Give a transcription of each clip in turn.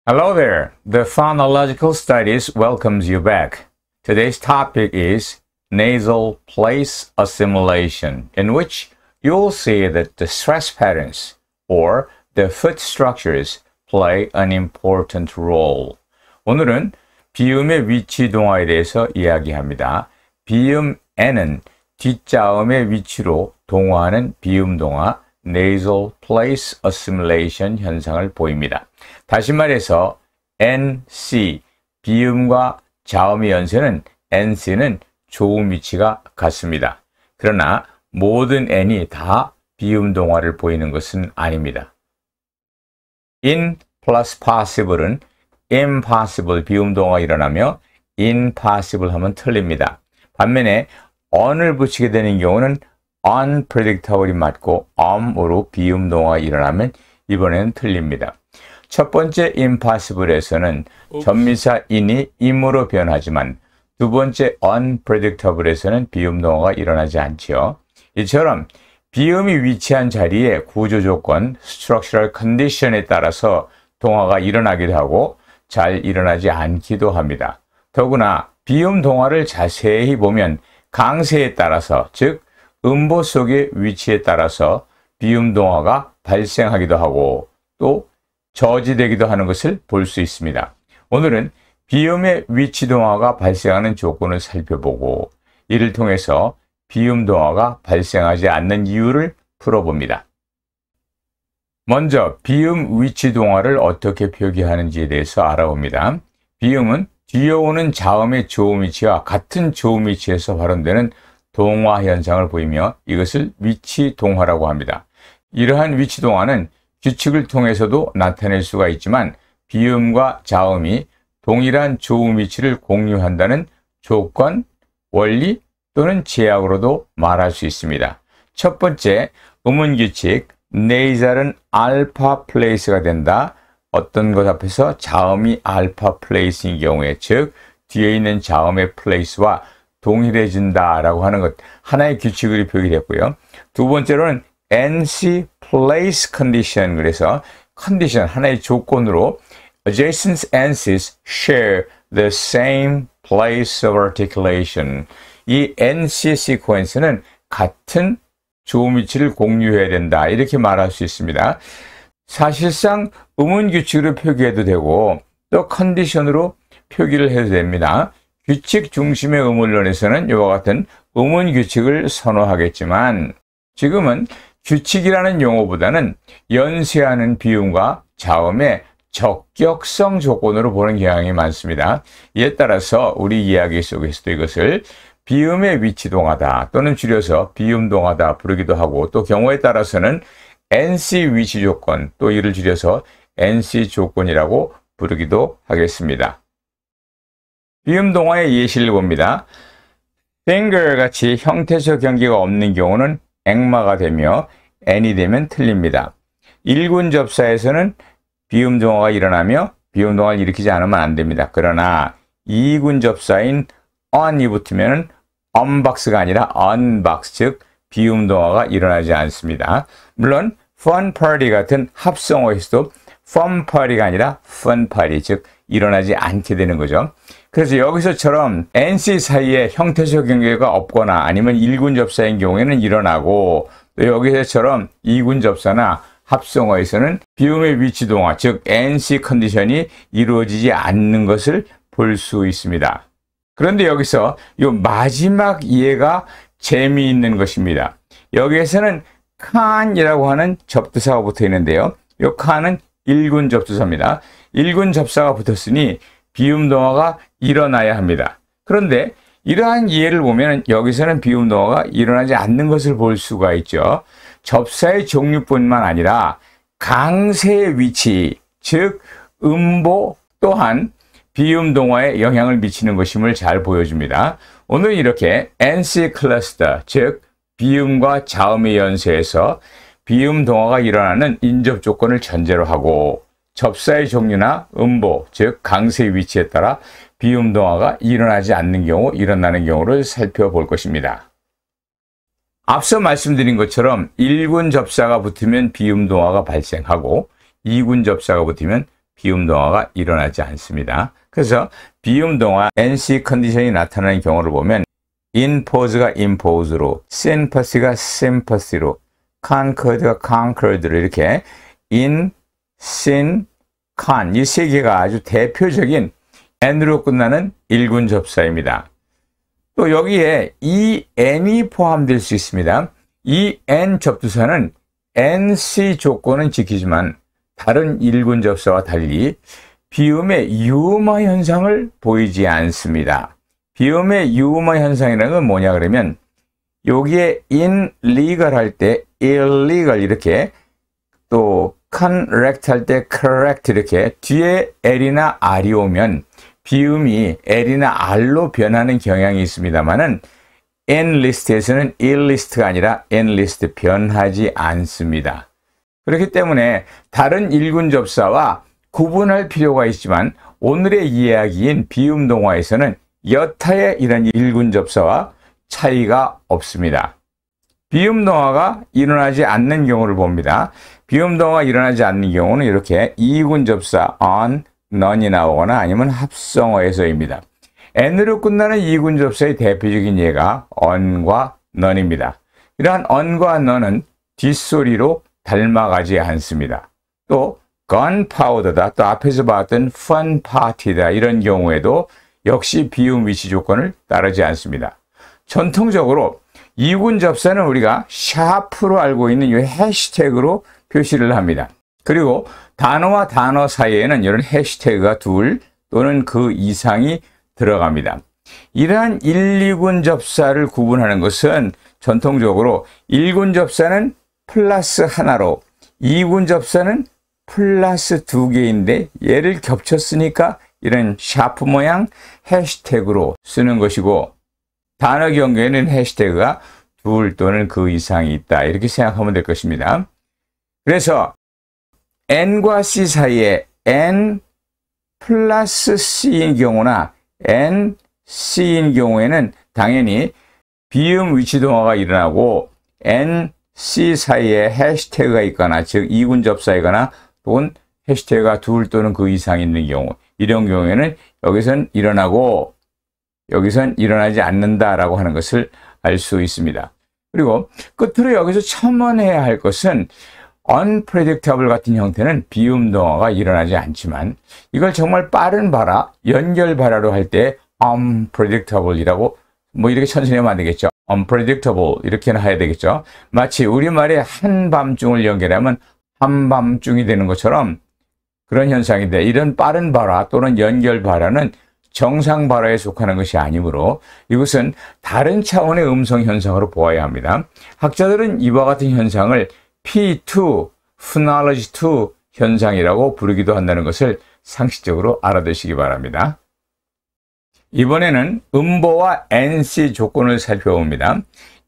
Hello there. The Phonological Studies welcomes you back. Today's topic is nasal place assimilation, in which you'll see that the stress patterns or the foot structures play an important role. 오늘은 비음의 위치 동화에 대해서 이야기합니다. 비음 N은 뒷자음의 위치로 동화하는 비음 동화 nasal place assimilation 현상을 보입니다. 다시 말해서 NC, 비음과 자음의 연세는 NC는 조음 위치가 같습니다. 그러나 모든 N이 다 비음 동화를 보이는 것은 아닙니다. in plus possible은 impossible 비음 동화가 일어나며 impossible 하면 틀립니다. 반면에 on을 붙이게 되는 경우는 unpredictable이 맞고 um으로 비음 동화가 일어나면 이번에는 틀립니다. 첫 번째 impossible에서는 전미사 in이 im으로 변하지만 두 번째 unpredictable에서는 비음 동화가 일어나지 않지요. 이처럼 비음이 위치한 자리의 구조 조건, structural condition에 따라서 동화가 일어나기도 하고 잘 일어나지 않기도 합니다. 더구나 비음 동화를 자세히 보면 강세에 따라서, 즉 음보 속의 위치에 따라서 비음 동화가 발생하기도 하고 또 저지되기도 하는 것을 볼 수 있습니다. 오늘은 비음의 위치 동화가 발생하는 조건을 살펴보고 이를 통해서 비음 동화가 발생하지 않는 이유를 풀어봅니다. 먼저 비음 위치 동화를 어떻게 표기하는지에 대해서 알아봅니다. 비음은 뒤에 오는 자음의 조음 위치와 같은 조음 위치에서 발음되는 동화 현상을 보이며 이것을 위치 동화라고 합니다. 이러한 위치 동화는 규칙을 통해서도 나타낼 수가 있지만 비음과 자음이 동일한 조음 위치를 공유한다는 조건, 원리 또는 제약으로도 말할 수 있습니다. 첫 번째, 음운 규칙, nasal은 알파 플레이스가 된다. 어떤 것 앞에서 자음이 알파 플레이스인 경우에, 즉 뒤에 있는 자음의 플레이스와 동일해진다라고 하는 것, 하나의 규칙으로 표기됐고요. 두 번째로는 NC place condition, 그래서 컨디션, 하나의 조건으로 adjacent NCs share the same place of articulation. 이 NC 시퀀스는 같은 조음 위치를 공유해야 된다, 이렇게 말할 수 있습니다. 사실상 음운 규칙으로 표기해도 되고 또 컨디션으로 표기를 해도 됩니다. 규칙 중심의 음운론에서는 이와 같은 음운 규칙을 선호하겠지만 지금은 규칙이라는 용어보다는 연쇄하는 비음과 자음의 적격성 조건으로 보는 경향이 많습니다. 이에 따라서 우리 이야기 속에서도 이것을 비음의 위치 동화다 또는 줄여서 비음 동화다 부르기도 하고 또 경우에 따라서는 NC 위치 조건, 또 이를 줄여서 NC 조건이라고 부르기도 하겠습니다. 비음 동화의 예시를 봅니다. finger 같이 형태적 경계가 없는 경우는 액마가 되며 n이 되면 틀립니다. 일군 접사에서는 비음 동화가 일어나며 비음 동화를 일으키지 않으면 안 됩니다. 그러나 이군 접사인 on이 붙으면 unbox가 아니라 unbox, 즉 비음 동화가 일어나지 않습니다. 물론 fun party 같은 합성어에서도 fun party가 아니라 fun party, 즉 일어나지 않게 되는 거죠. 그래서 여기서처럼 NC 사이에 형태적 경계가 없거나 아니면 일군 접사인 경우에는 일어나고 또 여기서처럼 이군 접사나 합성어에서는 비음의 위치 동화, 즉 NC 컨디션이 이루어지지 않는 것을 볼 수 있습니다. 그런데 여기서 이 마지막 예가 재미있는 것입니다. 여기에서는 can이라고 하는 접두사가 붙어 있는데요. 이 can은 일군 접두사입니다. 일군 접사가 붙었으니 비음 동화가 일어나야 합니다. 그런데 이러한 이해를 보면 여기서는 비음 동화가 일어나지 않는 것을 볼 수가 있죠. 접사의 종류뿐만 아니라 강세의 위치, 즉 음보 또한 비음 동화에 영향을 미치는 것임을 잘 보여줍니다. 오늘 이렇게 NC 클러스터, 즉 비음과 자음의 연쇄에서 비음 동화가 일어나는 인접 조건을 전제로 하고 접사의 종류나 음보, 즉 강세의 위치에 따라 비음 동화가 일어나지 않는 경우, 일어나는 경우를 살펴볼 것입니다. 앞서 말씀드린 것처럼 1군 접사가 붙으면 비음 동화가 발생하고 2군 접사가 붙으면 비음동화가 일어나지 않습니다. 그래서 비음동화 NC 컨디션이 나타나는 경우를 보면 impose가 impose로, sympathy가 sympathy로, concord가 concord로 이렇게 in, syn, con 이 세 개가 아주 대표적인 n으로 끝나는 일군 접사입니다. 또 여기에 이 n이 포함될 수 있습니다. 이 n 접두사는 NC 조건은 지키지만 다른 일군 접사와 달리 비음의 유음화 현상을 보이지 않습니다. 비음의 유음화 현상이라는 건 뭐냐 그러면 여기에 illegal 할 때 illegal 이렇게 또 correct 할 때 correct 이렇게 뒤에 L이나 R이 오면 비음이 L이나 R로 변하는 경향이 있습니다만은 Nlist에서는 Illist가 아니라 Nlist 변하지 않습니다. 그렇기 때문에 다른 일군 접사와 구분할 필요가 있지만 오늘의 이야기인 비음동화에서는 여타의 이런 일군 접사와 차이가 없습니다. 비음동화가 일어나지 않는 경우를 봅니다. 비음동화가 일어나지 않는 경우는 이렇게 이군 접사 on, none이 나오거나 아니면 합성어에서입니다. n으로 끝나는 이군 접사의 대표적인 예가 on과 none입니다. 이러한 on과 none은 뒷소리로 닮아가지 않습니다. 또 gunpowder다, 또 앞에서 봤던 fun party다 이런 경우에도 역시 비음 위치 조건을 따르지 않습니다. 전통적으로 이군 접사는 우리가 샤프로 알고 있는 이 해시태그로 표시를 합니다. 그리고 단어와 단어 사이에는 이런 해시태그가 둘 또는 그 이상이 들어갑니다. 이러한 1, 2군 접사를 구분하는 것은 전통적으로 1군 접사는 플러스 하나로 2군 접사는 플러스 2개인데 얘를 겹쳤으니까 이런 샤프 모양 해시태그로 쓰는 것이고 단어 경계에는 해시태그가 둘 또는 그 이상이 있다 이렇게 생각하면 될 것입니다. 그래서 n과 c 사이에 n 플러스 c인 경우나 n, c인 경우에는 당연히 비음 위치 동화가 일어나고 n, c 사이에 해시태그가 있거나 즉 이군 접사이거나 또는 해시태그가 둘 또는 그 이상 있는 경우 이런 경우에는 여기선 일어나고 여기선 일어나지 않는다라고 하는 것을 알 수 있습니다. 그리고 끝으로 여기서 첨언해야 할 것은 unpredictable 같은 형태는 비음 동화가 일어나지 않지만 이걸 정말 빠른 발화, 연결 발화로 할 때 unpredictable이라고 뭐 이렇게 천천히 하면 안 되겠죠. unpredictable 이렇게는 해야 되겠죠. 마치 우리말에 한밤중을 연결하면 한밤중이 되는 것처럼 그런 현상인데 이런 빠른 발화 또는 연결 발화는 정상 발화에 속하는 것이 아니므로 이것은 다른 차원의 음성 현상으로 보아야 합니다. 학자들은 이와 같은 현상을 P2, phonology 2 현상이라고 부르기도 한다는 것을 상식적으로 알아두시기 바랍니다. 이번에는 음보와 NC 조건을 살펴봅니다.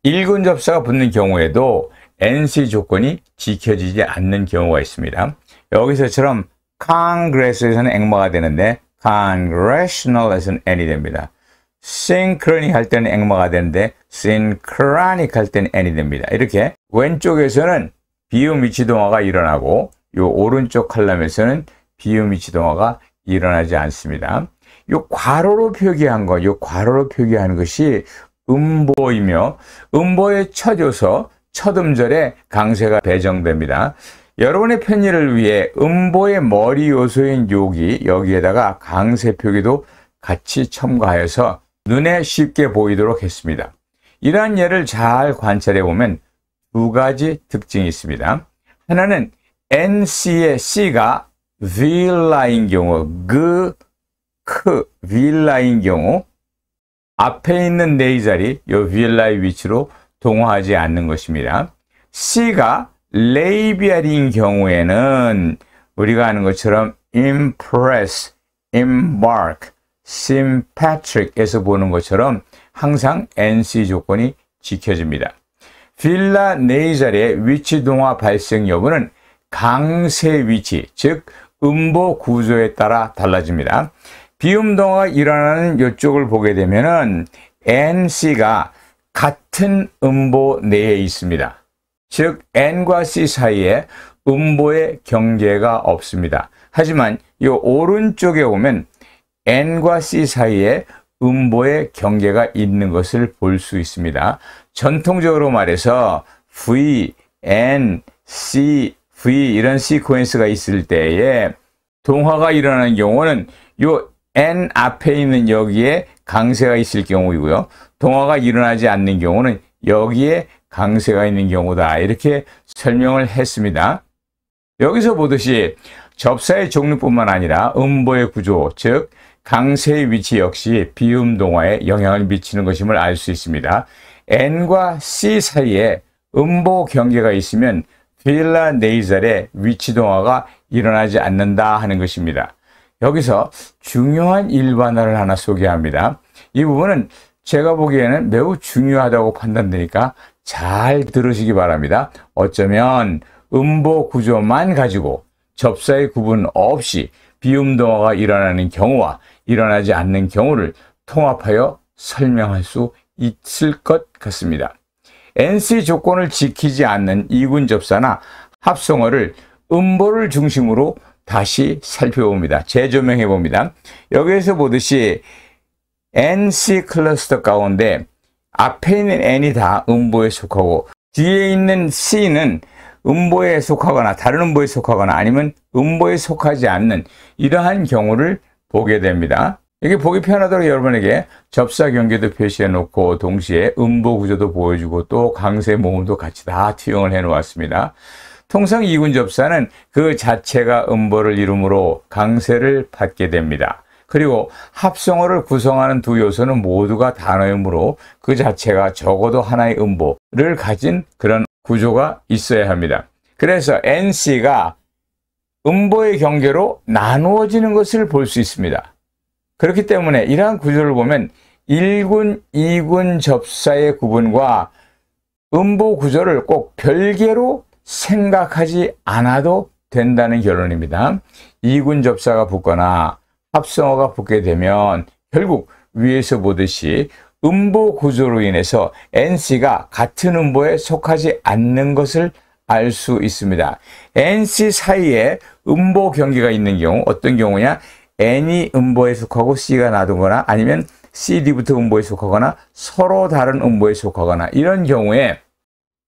1군 접사가 붙는 경우에도 NC 조건이 지켜지지 않는 경우가 있습니다. 여기서처럼 congress에서는 앵마가 되는데 congressional에서는 n이 됩니다. synchronic 할 때는 앵마가 되는데 synchronic 할 때는 n이 됩니다. 이렇게 왼쪽에서는 비음 위치 동화가 일어나고 이 오른쪽 칼럼에서는 비음 위치 동화가 일어나지 않습니다. 이 괄호로 표기한 것, 이 괄호로 표기하는 것이 음보이며 음보의 첫 요소, 첫 음절에 강세가 배정됩니다. 여러분의 편의를 위해 음보의 머리 요소인 요기 여기에다가 강세 표기도 같이 첨가하여서 눈에 쉽게 보이도록 했습니다. 이러한 예를 잘 관찰해 보면 두 가지 특징이 있습니다. 하나는 NC의 C가 vil라인 경우, vil라인 경우 앞에 있는 네이잘이 이 vil라의 위치로 동화하지 않는 것입니다. C가 레이비알인 경우에는 우리가 아는 것처럼 impress, embark, sympatric에서 보는 것처럼 항상 NC 조건이 지켜집니다. 빌라 네이잘의 위치 동화 발생 여부는 강세 위치, 즉 음보 구조에 따라 달라집니다. 비음 동화가 일어나는 이쪽을 보게 되면은 NC가 같은 음보 내에 있습니다. 즉 N과 C 사이에 음보의 경계가 없습니다. 하지만 이 오른쪽에 오면 N과 C 사이에 음보의 경계가 있는 것을 볼 수 있습니다. 전통적으로 말해서 V, N, C, V 이런 시퀀스가 있을 때에 동화가 일어나는 경우는 요 N 앞에 있는 여기에 강세가 있을 경우이고요. 동화가 일어나지 않는 경우는 여기에 강세가 있는 경우다. 이렇게 설명을 했습니다. 여기서 보듯이 접사의 종류뿐만 아니라 음보의 구조, 즉 강세의 위치 역시 비음 동화에 영향을 미치는 것임을 알 수 있습니다. N과 C 사이에 음보 경계가 있으면 필라 네이잘의 위치 동화가 일어나지 않는다 하는 것입니다. 여기서 중요한 일반화를 하나 소개합니다. 이 부분은 제가 보기에는 매우 중요하다고 판단되니까 잘 들으시기 바랍니다. 어쩌면 음보 구조만 가지고 접사의 구분 없이 비음 동화가 일어나는 경우와 일어나지 않는 경우를 통합하여 설명할 수 있을 것 같습니다. NC 조건을 지키지 않는 이군 접사나 합성어를 음보를 중심으로 다시 살펴봅니다. 재조명해 봅니다. 여기에서 보듯이 NC 클러스터 가운데 앞에 있는 N이 다 음보에 속하고 뒤에 있는 C는 음보에 속하거나 다른 음보에 속하거나 아니면 음보에 속하지 않는 이러한 경우를 보게 됩니다. 이게 보기 편하도록 여러분에게 접사 경계도 표시해 놓고 동시에 음보 구조도 보여주고 또 강세 모음도 같이 다 투영을 해 놓았습니다. 통상 이군 접사는 그 자체가 음보를 이루므로 강세를 받게 됩니다. 그리고 합성어를 구성하는 두 요소는 모두가 단어이므로 그 자체가 적어도 하나의 음보를 가진 그런 구조가 있어야 합니다. 그래서 NC가 음보의 경계로 나누어지는 것을 볼 수 있습니다. 그렇기 때문에 이러한 구조를 보면 1군, 2군 접사의 구분과 음보 구조를 꼭 별개로 생각하지 않아도 된다는 결론입니다. 2군 접사가 붙거나 합성어가 붙게 되면 결국 위에서 보듯이 음보 구조로 인해서 NC가 같은 음보에 속하지 않는 것을 알 수 있습니다. NC 사이에 음보 경계가 있는 경우 어떤 경우냐? N이 음보에 속하고 C가 놔두거나 아니면 CD부터 음보에 속하거나 서로 다른 음보에 속하거나 이런 경우에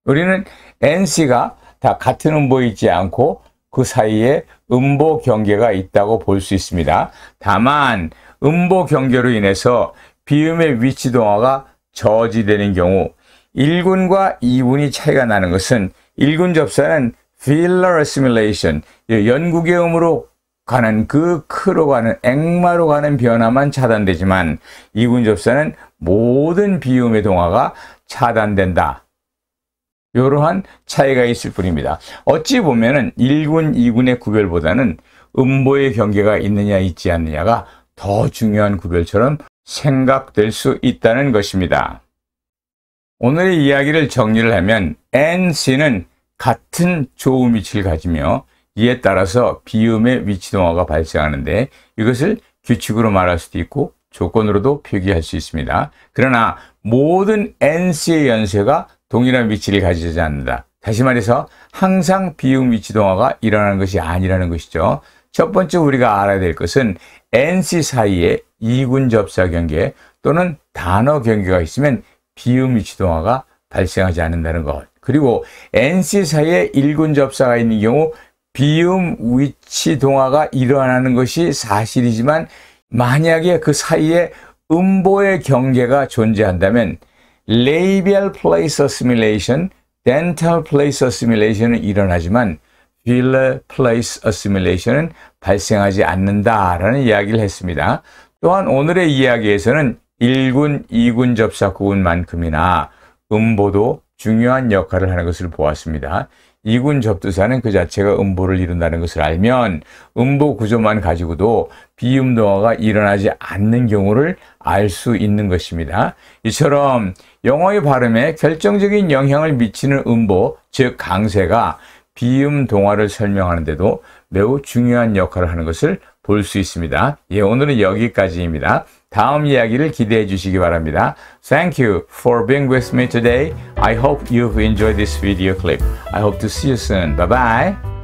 우리는 NC가 다 같은 음보에 있지 않고 그 사이에 음보 경계가 있다고 볼 수 있습니다. 다만 음보 경계로 인해서 비음의 위치 동화가 저지되는 경우 1군과 2군이 차이가 나는 것은 1군 접사는 filler assimilation, 연국의 음으로 가는 그 크로 가는 액마로 가는 변화만 차단되지만 2군 접사는 모든 비음의 동화가 차단된다. 이러한 차이가 있을 뿐입니다. 어찌 보면은 1군, 2군의 구별보다는 음보의 경계가 있느냐 있지 않느냐가 더 중요한 구별처럼 생각될 수 있다는 것입니다. 오늘의 이야기를 정리를 하면 NC는 같은 조음 위치를 가지며 이에 따라서 비음의 위치 동화가 발생하는데 이것을 규칙으로 말할 수도 있고 조건으로도 표기할 수 있습니다. 그러나 모든 NC의 연쇄가 동일한 위치를 가지지 않는다. 다시 말해서 항상 비음 위치 동화가 일어나는 것이 아니라는 것이죠. 첫 번째 우리가 알아야 될 것은 NC 사이에 2군 접사 경계 또는 단어 경계가 있으면 비음 위치 동화가 발생하지 않는다는 것. 그리고 NC 사이에 1군 접사가 있는 경우 비음 위치 동화가 일어나는 것이 사실이지만 만약에 그 사이에 음보의 경계가 존재한다면 labial place assimilation, dental place assimilation은 일어나지만 velar place assimilation은 발생하지 않는다라는 이야기를 했습니다. 또한 오늘의 이야기에서는 1군, 2군 접사 구분만큼이나 음보도 중요한 역할을 하는 것을 보았습니다. 2군 접두사는 그 자체가 음보를 이룬다는 것을 알면 음보 구조만 가지고도 비음 동화가 일어나지 않는 경우를 알 수 있는 것입니다. 이처럼 영어의 발음에 결정적인 영향을 미치는 음보, 즉 강세가 비음 동화를 설명하는데도 매우 중요한 역할을 하는 것을 볼 수 있습니다. 예, 오늘은 여기까지입니다. 다음 이야기를 기대해 주시기 바랍니다. Thank you for being with me today. I hope you've enjoyed this video clip. I hope to see you soon. Bye bye.